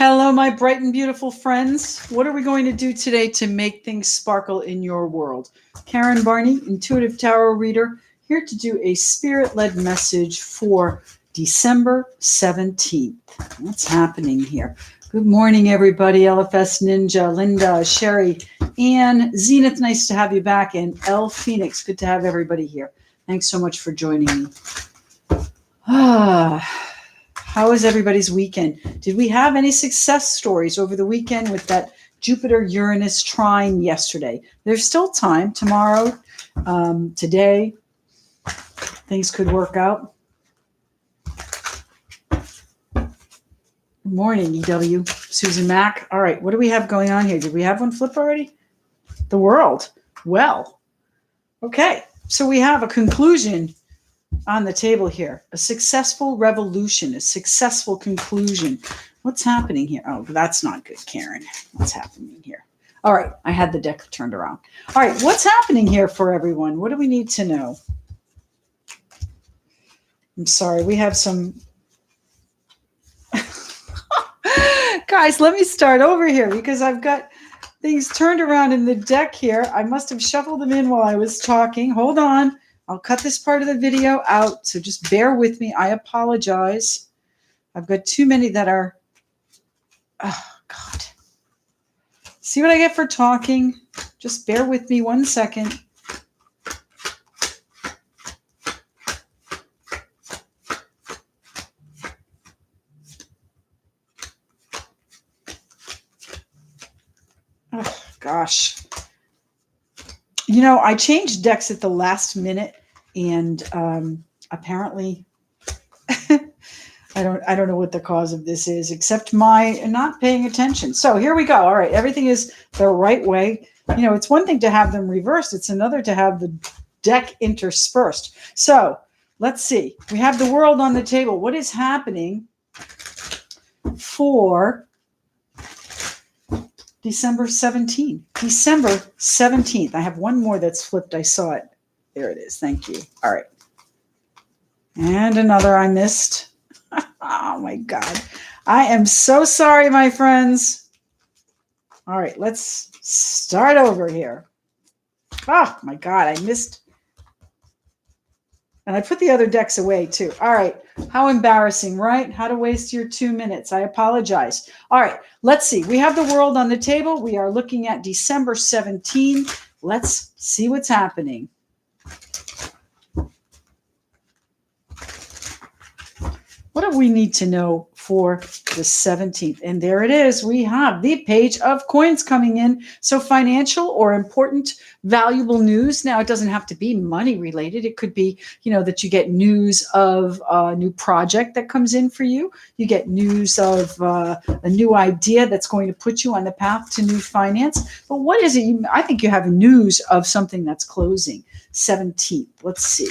Hello, my bright and beautiful friends. What are we going to do today to make things sparkle in your world? Karen Barney, Intuitive Tarot Reader, here to do a spirit-led message for December 17th. What's happening here? Good morning, everybody. LFS Ninja, Linda, Sherry, Ann, Zenith, nice to have you back, and L Phoenix, good to have everybody here. Thanks so much for joining me. How was everybody's weekend? Did we have any success stories over the weekend with that Jupiter-Uranus trine yesterday? There's still time. Tomorrow, today, things could work out. Good morning, EW. Susan Mack. All right, what do we have going on here? Did we have one flip already? The world. Well, okay. So we have a conclusion on the table here. A successful revolution, a successful conclusion. What's happening here? Oh, that's not good, Karen. What's happening here? All right, I had the deck turned around. All right, what's happening here for everyone? What do we need to know? I'm sorry, we have some... Guys, let me start over here because I've got things turned around in the deck here. I must have shuffled them in while I was talking. Hold on. I'll cut this part of the video out, so just bear with me. I apologize. I've got too many that are... Oh, God. See what I get for talking? Just bear with me 1 second. Oh, gosh. You know, I changed decks at the last minute, and apparently, I don't know what the cause of this is, except my not paying attention. So here we go. All right, everything is the right way. You know, it's one thing to have them reversed; it's another to have the deck interspersed. So let's see. We have the world on the table. What is happening for December 17th. December 17th. I have one more that's flipped. I saw it. There it is. Thank you. All right. And another I missed. Oh, my God. I am so sorry, my friends. All right. Let's start over here. Oh, my God. I missed. And I put the other decks away, too. All right. How embarrassing, right? How to waste your 2 minutes. I apologize. All right. Let's see. We have the world on the table. We are looking at December 17. Let's see what's happening. What do we need to know for the 17th? And there it is. We have the Page of Coins coming in. So financial or important, valuable news. Now, it doesn't have to be money related. It could be, you know, that you get news of a new project that comes in for you. You get news of a new idea that's going to put you on the path to new finance. But what is it? I think you have news of something that's closing. 17th. Let's see.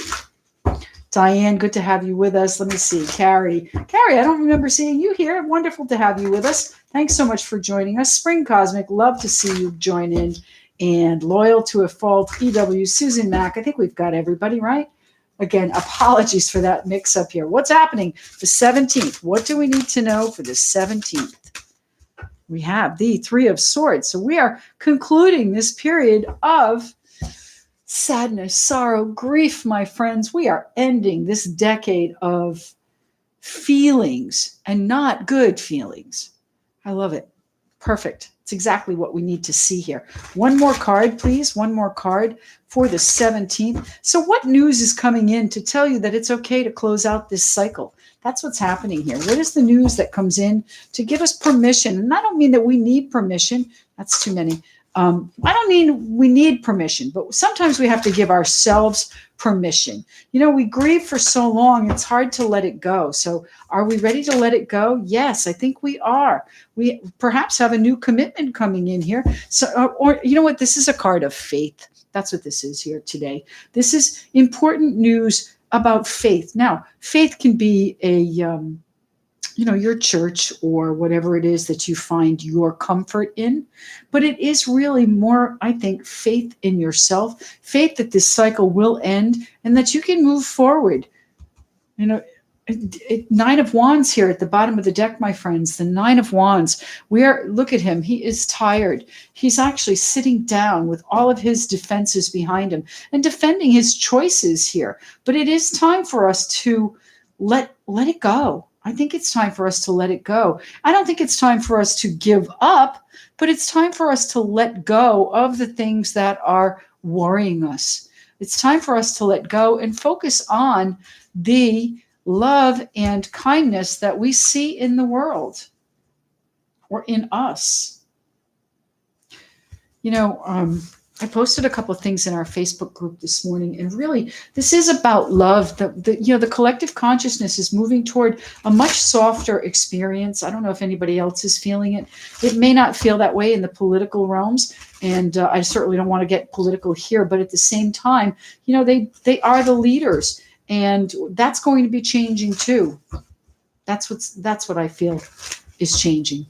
Diane, good to have you with us. Let me see. Carrie, I don't remember seeing you here. Wonderful to have you with us. Thanks so much for joining us. Spring Cosmic, love to see you join in. And Loyal to a Fault, EW, Susan Mack. I think we've got everybody, right? Again, apologies for that mix-up here. What's happening the 17th? What do we need to know for the 17th? We have the Three of Swords. So we are concluding this period of sadness, sorrow, grief, my friends. We are ending this decade of feelings and not good feelings. I love it. Perfect. It's exactly what we need to see here. One more card, please. One more card for the 17th. So what news is coming in to tell you that it's okay to close out this cycle? That's what's happening here. What is the news that comes in to give us permission? And I don't mean that we need permission. That's too many. I don't mean we need permission, but sometimes we have to give ourselves permission. You know, we grieve for so long, it's hard to let it go. So are we ready to let it go? Yes, I think we are. We perhaps have a new commitment coming in here. So, or you know what? This is a card of faith. That's what this is here today. This is important news about faith. Now, faith can be a, your church or whatever it is that you find your comfort in. But it is really more, I think, faith in yourself, faith that this cycle will end and that you can move forward. You know, Nine of Wands here at the bottom of the deck, my friends. The Nine of Wands. Look at him. He is tired. He's actually sitting down with all of his defenses behind him and defending his choices here. But it is time for us to let it go. I think it's time for us to let it go. I don't think it's time for us to give up, but it's time for us to let go of the things that are worrying us. It's time for us to let go and focus on the love and kindness that we see in the world or in us. I posted a couple of things in our Facebook group this morning, and really, this is about love. The collective consciousness is moving toward a much softer experience. I don't know if anybody else is feeling it. It may not feel that way in the political realms, and I certainly don't want to get political here. But at the same time, they are the leaders, and that's going to be changing too. That's what I feel is changing.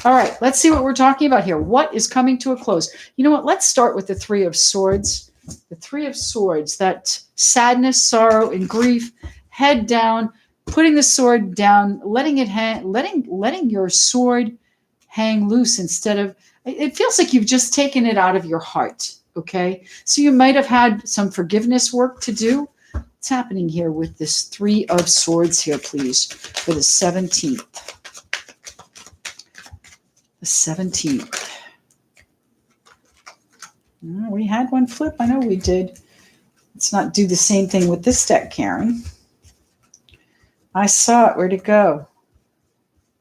All right, let's see what we're talking about here. What is coming to a close? You know what? Let's start with the Three of Swords. The Three of Swords, that sadness, sorrow, and grief, head down, putting the sword down, letting it hang, letting your sword hang loose instead of, it feels like you've just taken it out of your heart, okay? So you might have had some forgiveness work to do. What's happening here with this Three of Swords here, please, for the 17th? The 17th. We had one flip. I know we did. Let's not do the same thing with this deck, Karen. I saw it. Where'd it go?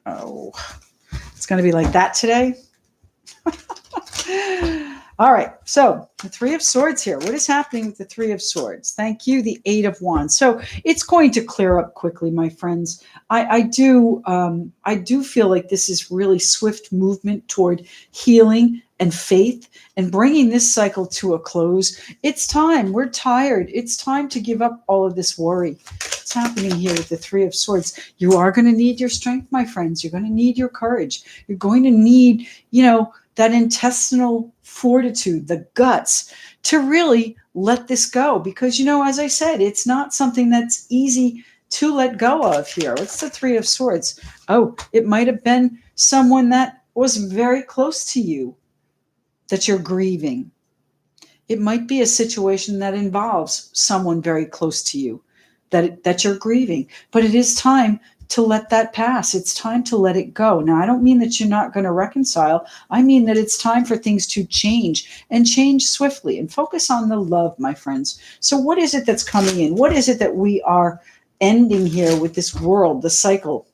Oh, it's going to be like that today. All right. So the Three of Swords here. What is happening with the Three of Swords? Thank you. The Eight of Wands. So it's going to clear up quickly, my friends. I do feel like this is really swift movement toward healing and faith and bringing this cycle to a close. It's time. We're tired. It's time to give up all of this worry. What's happening here with the Three of Swords? You are going to need your strength, my friends. You're going to need your courage. You're going to need, that intestinal fortitude, the guts to really let this go. Because, as I said, it's not something that's easy to let go of here. What's the Three of Swords? Oh, it might have been someone that was very close to you that you're grieving. It might be a situation that involves someone very close to you that you're grieving. But it is time to let that pass. It's time to let it go. Now, I don't mean that you're not going to reconcile. I mean that it's time for things to change and change swiftly and focus on the love, my friends. So what is it that's coming in? What is it that we are ending here with this world, the cycle?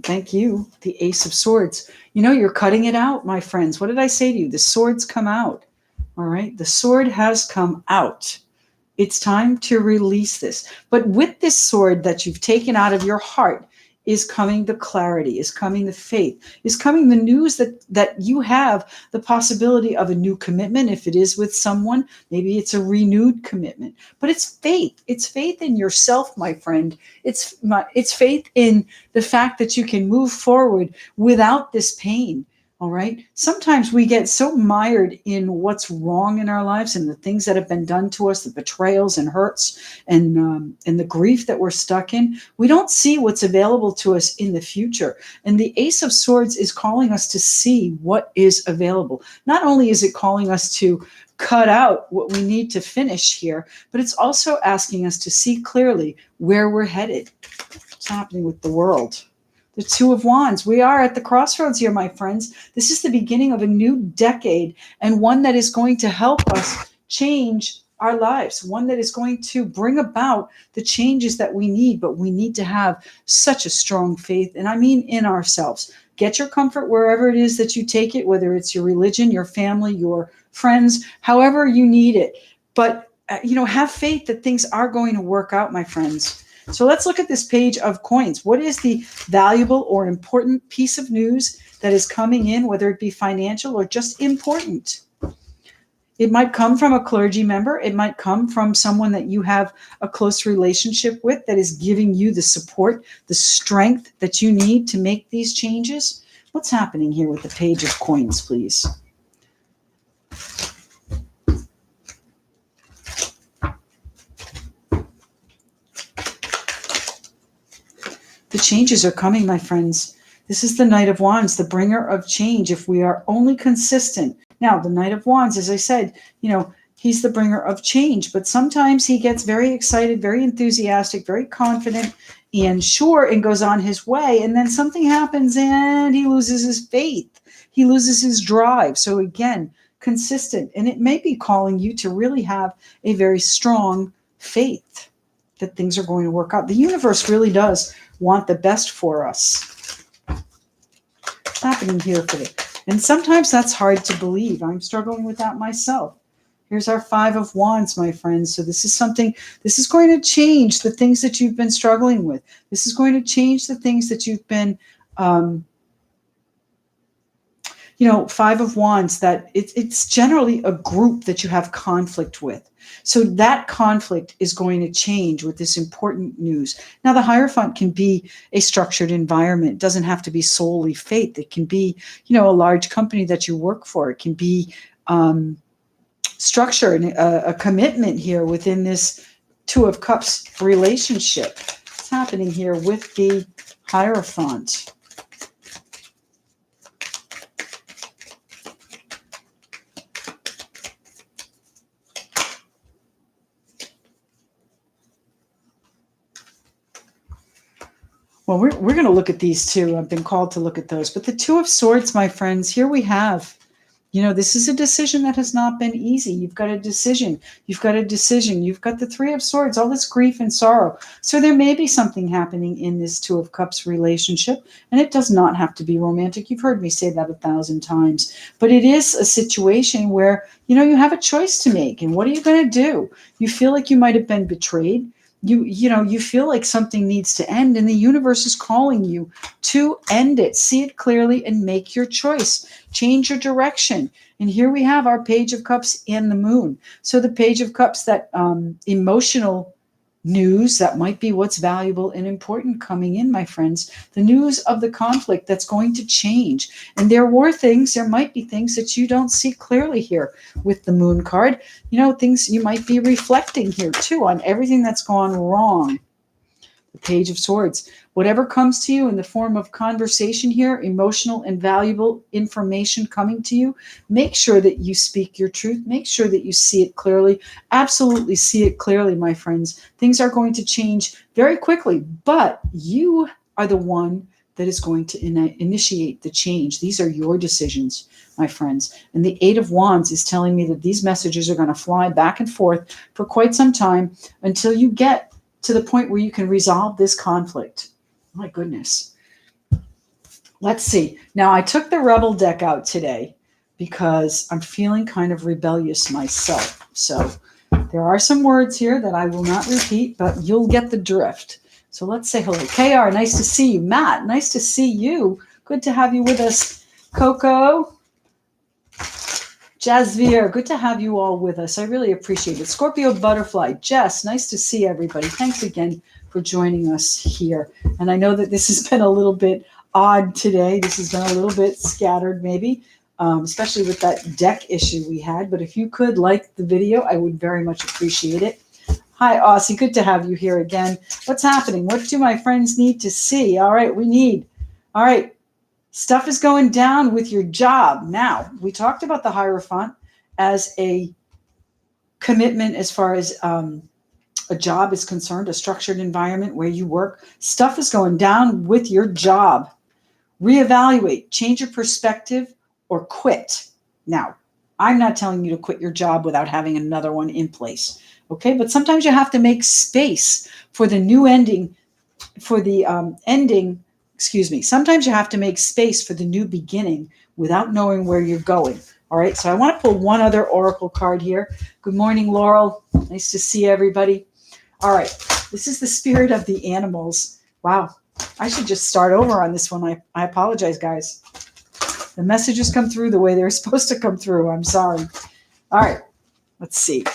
Thank you. The Ace of Swords. You're cutting it out, my friends. What did I say to you? The swords come out. All right. The sword has come out. It's time to release this. But with this sword that you've taken out of your heart is coming the clarity, is coming the faith, is coming the news that you have the possibility of a new commitment. If it is with someone, maybe it's a renewed commitment. But it's faith. It's faith in yourself, my friend. It's faith in the fact that you can move forward without this pain. All right. Sometimes we get so mired in what's wrong in our lives and the things that have been done to us, the betrayals and hurts and the grief that we're stuck in. We don't see what's available to us in the future. And the Ace of Swords is calling us to see what is available. Not only is it calling us to cut out what we need to finish here, but it's also asking us to see clearly where we're headed. What's happening with the world? The Two of Wands. We are at the crossroads here, my friends. This is the beginning of a new decade and one that is going to help us change our lives, one that is going to bring about the changes that we need, but we need to have such a strong faith. And I mean in ourselves. Get your comfort wherever it is that you take it, whether it's your religion, your family, your friends, however you need it. But, have faith that things are going to work out, my friends. So let's look at this page of coins. What is the valuable or important piece of news that is coming in, whether it be financial or just important? It might come from a clergy member. It might come from someone that you have a close relationship with that is giving you the support, the strength that you need to make these changes. What's happening here with the page of coins, please? changes are coming, my friends. This is the Knight of Wands, the bringer of change, if we are only consistent. Now, the Knight of Wands, as I said, he's the bringer of change, but sometimes he gets very excited, very enthusiastic, very confident and sure and goes on his way. And then something happens and he loses his faith. He loses his drive. So again, consistent. And it may be calling you to really have a very strong faith that things are going to work out. The universe really does want the best for us. What's happening here for you? And sometimes that's hard to believe. I'm struggling with that myself. Here's our Five of Wands, my friends. So this is going to change the things that you've been struggling with. This is going to change the things that you've been, Five of Wands, that it's generally a group that you have conflict with. So that conflict is going to change with this important news. Now, the Hierophant can be a structured environment. It doesn't have to be solely faith. It can be, a large company that you work for. It can be structure and a commitment here within this Two of Cups relationship. What's happening here with the Hierophant? Well, we're going to look at these two. I've been called to look at those. But the Two of Swords, my friends, here we have, this is a decision that has not been easy. You've got a decision. You've got a decision. You've got the Three of Swords, all this grief and sorrow. So there may be something happening in this Two of Cups relationship, and it does not have to be romantic. You've heard me say that 1,000 times. But it is a situation where, you have a choice to make. And what are you going to do? You feel like you might have been betrayed. You feel like something needs to end, and the universe is calling you to end it. See it clearly and make your choice. Change your direction. And here we have our Page of Cups and the Moon. So the Page of Cups, that emotional news, that might be what's valuable and important coming in, my friends. The news of the conflict that's going to change. And there might be things that you don't see clearly here with the Moon card. Things you might be reflecting here too on everything that's gone wrong. The Page of Swords. Whatever comes to you in the form of conversation here, emotional and valuable information coming to you, make sure that you speak your truth. Make sure that you see it clearly. Absolutely see it clearly, my friends. Things are going to change very quickly, but you are the one that is going to initiate the change. These are your decisions, my friends. And the Eight of Wands is telling me that these messages are going to fly back and forth for quite some time until you get to the point where you can resolve this conflict. My goodness. Let's see. Now, I took the Rebel deck out today because I'm feeling kind of rebellious myself. So there are some words here that I will not repeat, but you'll get the drift. So let's say hello. KR, nice to see you. Matt, nice to see you. Good to have you with us. Coco, Jazveer, good to have you all with us. I really appreciate it. Scorpio Butterfly, Jess, nice to see everybody. Thanks again for joining us here. And I know that this has been a little bit odd today. This has been a little bit scattered maybe, especially with that deck issue we had. But if you could like the video, I would very much appreciate it. Hi, Aussie. Good to have you here again. What's happening? What do my friends need to see? All right. Stuff is going down with your job. Now, we talked about the Hierophant as a commitment as far as a job is concerned, a structured environment where you work. Stuff is going down with your job. Reevaluate, change your perspective, or quit. Now, I'm not telling you to quit your job without having another one in place. Okay, but sometimes you have to make space for the new ending, for the sometimes you have to make space for the new beginning without knowing where you're going. All right, so I want to pull one other oracle card here. Good morning, Laurel. Nice to see everybody. All right, this is the spirit of the animals. Wow, I should just start over on this one. I apologize, guys. The messages come through the way they're supposed to come through. I'm sorry. All right, let's see.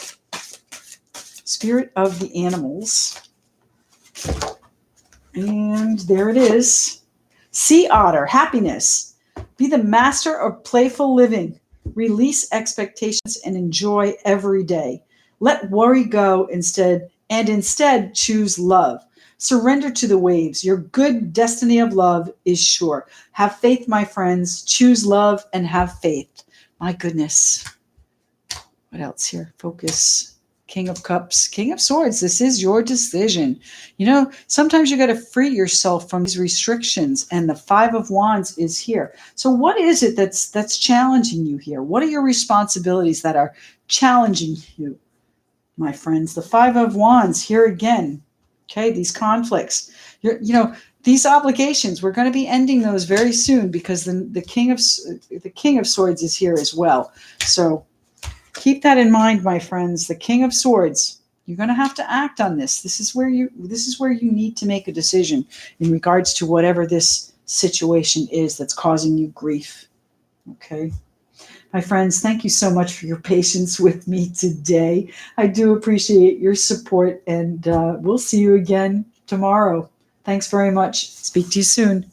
Spirit of the animals. And there it is. Sea otter, happiness. Be the master of playful living. Release expectations and enjoy every day. Let worry go instead choose love. Surrender to the waves. Your good destiny of love is sure. Have faith, my friends. Choose love and have faith. My goodness. What else here? Focus. King of Cups, King of Swords. This is your decision. You know, sometimes you got to free yourself from these restrictions, and the Five of Wands is here. So, what is it that's challenging you here? What are your responsibilities that are challenging you, my friends? The Five of Wands here again. Okay, these conflicts. These obligations. We're going to be ending those very soon because the King of Swords is here as well. So keep that in mind, my friends. The King of Swords. You're going to have to act on this. This is where you need to make a decision in regards to whatever this situation is that's causing you grief. Okay. My friends, thank you so much for your patience with me today. I do appreciate your support, and we'll see you again tomorrow. Thanks very much. Speak to you soon.